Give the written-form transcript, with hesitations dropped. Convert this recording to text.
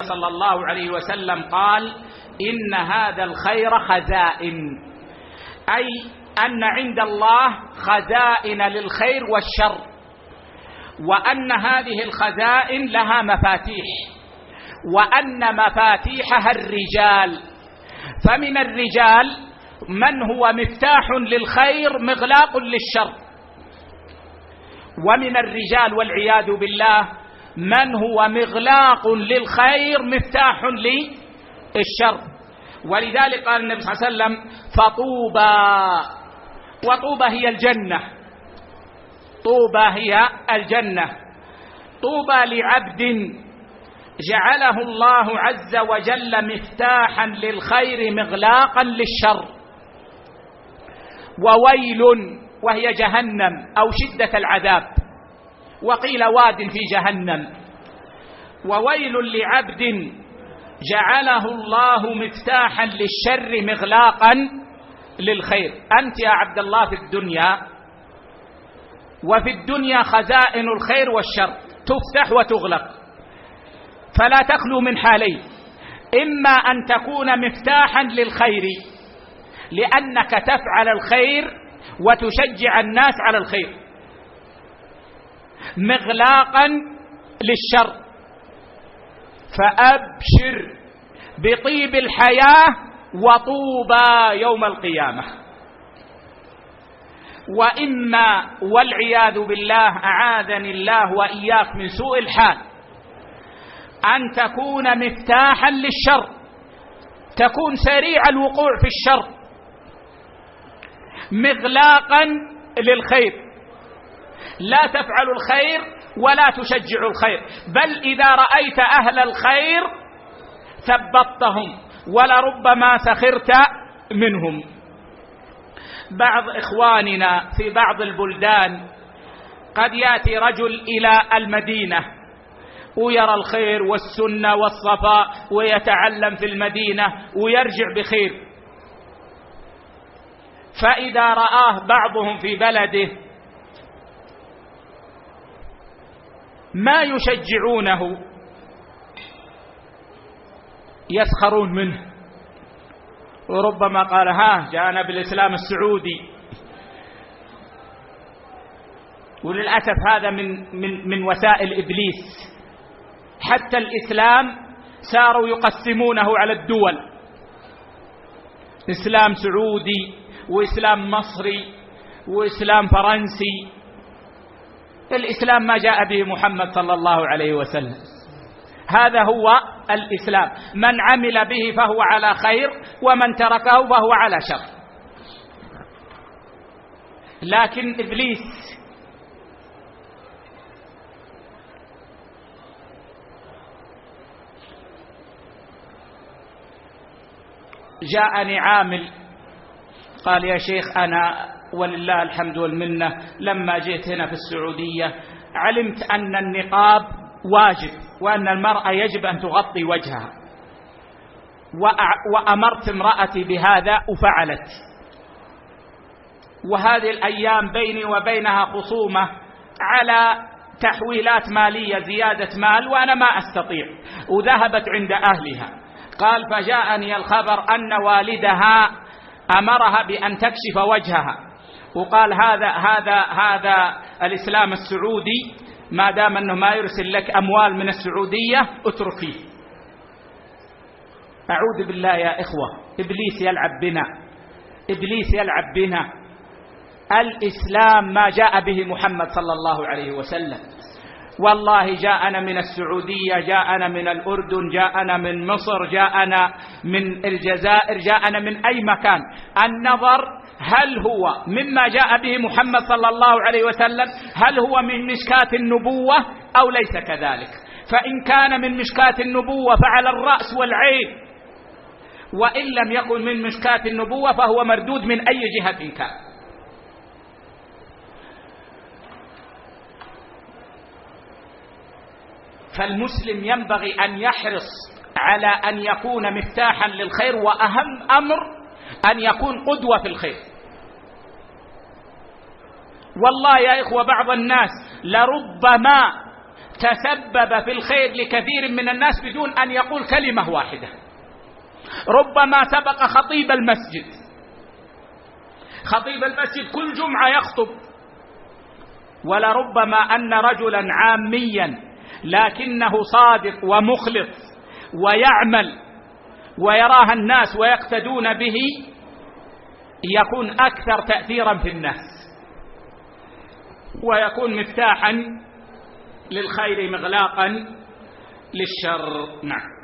صلى الله عليه وسلم قال: إن هذا الخير خزائن، أي أن عند الله خزائن للخير والشر، وأن هذه الخزائن لها مفاتيح، وأن مفاتيحها الرجال. فمن الرجال من هو مفتاح للخير مغلاق للشر، ومن الرجال والعياذ بالله من هو مغلاق للخير مفتاح للشر. ولذلك قال النبي صلى الله عليه وسلم: فطوبى، وطوبى هي الجنة، طوبى هي الجنة، طوبى لعبد جعله الله عز وجل مفتاحا للخير مغلاقا للشر. وويل، وهي جهنم أو شدة العذاب، وقيل واد في جهنم. وويل لعبد جعله الله مفتاحا للشر مغلاقا للخير. أنت يا عبد الله في الدنيا، وفي الدنيا خزائن الخير والشر تفتح وتغلق، فلا تخلو من حالين: إما أن تكون مفتاحا للخير لأنك تفعل الخير وتشجع الناس على الخير، مغلاقا للشر، فأبشر بطيب الحياة وطوبى يوم القيامة. وإما والعياذ بالله أعاذني الله وإياك من سوء الحال أن تكون مفتاحا للشر، تكون سريع الوقوع في الشر مغلاقا للخير، لا تفعل الخير ولا تشجع الخير، بل إذا رأيت أهل الخير ثبطتهم ولربما سخرت منهم. بعض إخواننا في بعض البلدان قد يأتي رجل إلى المدينة ويرى الخير والسنة والصفاء ويتعلم في المدينة ويرجع بخير، فإذا رآه بعضهم في بلده ما يشجعونه يسخرون منه، وربما قال: ها جاءنا بالإسلام السعودي. وللأسف هذا من وسائل إبليس. حتى الإسلام صاروا يقسمونه على الدول: إسلام سعودي، وإسلام مصري، وإسلام فرنسي. الإسلام ما جاء به محمد صلى الله عليه وسلم، هذا هو الإسلام، من عمل به فهو على خير ومن تركه فهو على شر. لكن إبليس جاءني عامل قال: يا شيخ أنا ولله الحمد والمنة لما جئت هنا في السعودية علمت أن النقاب واجب وأن المرأة يجب أن تغطي وجهها، وأمرت امرأتي بهذا وفعلت، وهذه الأيام بيني وبينها خصومة على تحويلات مالية زيادة مال وأنا ما أستطيع، وذهبت عند أهلها. قال: فجاءني الخبر أن والدها أمرها بأن تكشف وجهها، وقال هذا الإسلام السعودي ما دام أنه ما يرسل لك أموال من السعودية اتركيه. أعوذ بالله يا إخوة، إبليس يلعب بنا، إبليس يلعب بنا. الإسلام ما جاء به محمد صلى الله عليه وسلم. والله جاءنا من السعودية، جاءنا من الأردن، جاءنا من مصر، جاءنا من الجزائر، جاءنا من أي مكان. النظر هل هو مما جاء به محمد صلى الله عليه وسلم، هل هو من مشكاة النبوة أو ليس كذلك. فإن كان من مشكاة النبوة فعلى الرأس والعين، وإن لم يكن من مشكاة النبوة فهو مردود من أي جهة كان. فالمسلم ينبغي أن يحرص على أن يكون مفتاحا للخير، وأهم أمر أن يكون قدوة في الخير. والله يا إخوة بعض الناس لربما تسبب في الخير لكثير من الناس بدون أن يقول كلمة واحدة. ربما سبق خطيب المسجد كل جمعة يخطب، ولربما أن رجلا عاميا لكنه صادق ومخلص ويعمل ويراها الناس ويقتدون به يكون أكثر تأثيرا في الناس ويكون مفتاحا للخير مغلاقا للشر. نعم.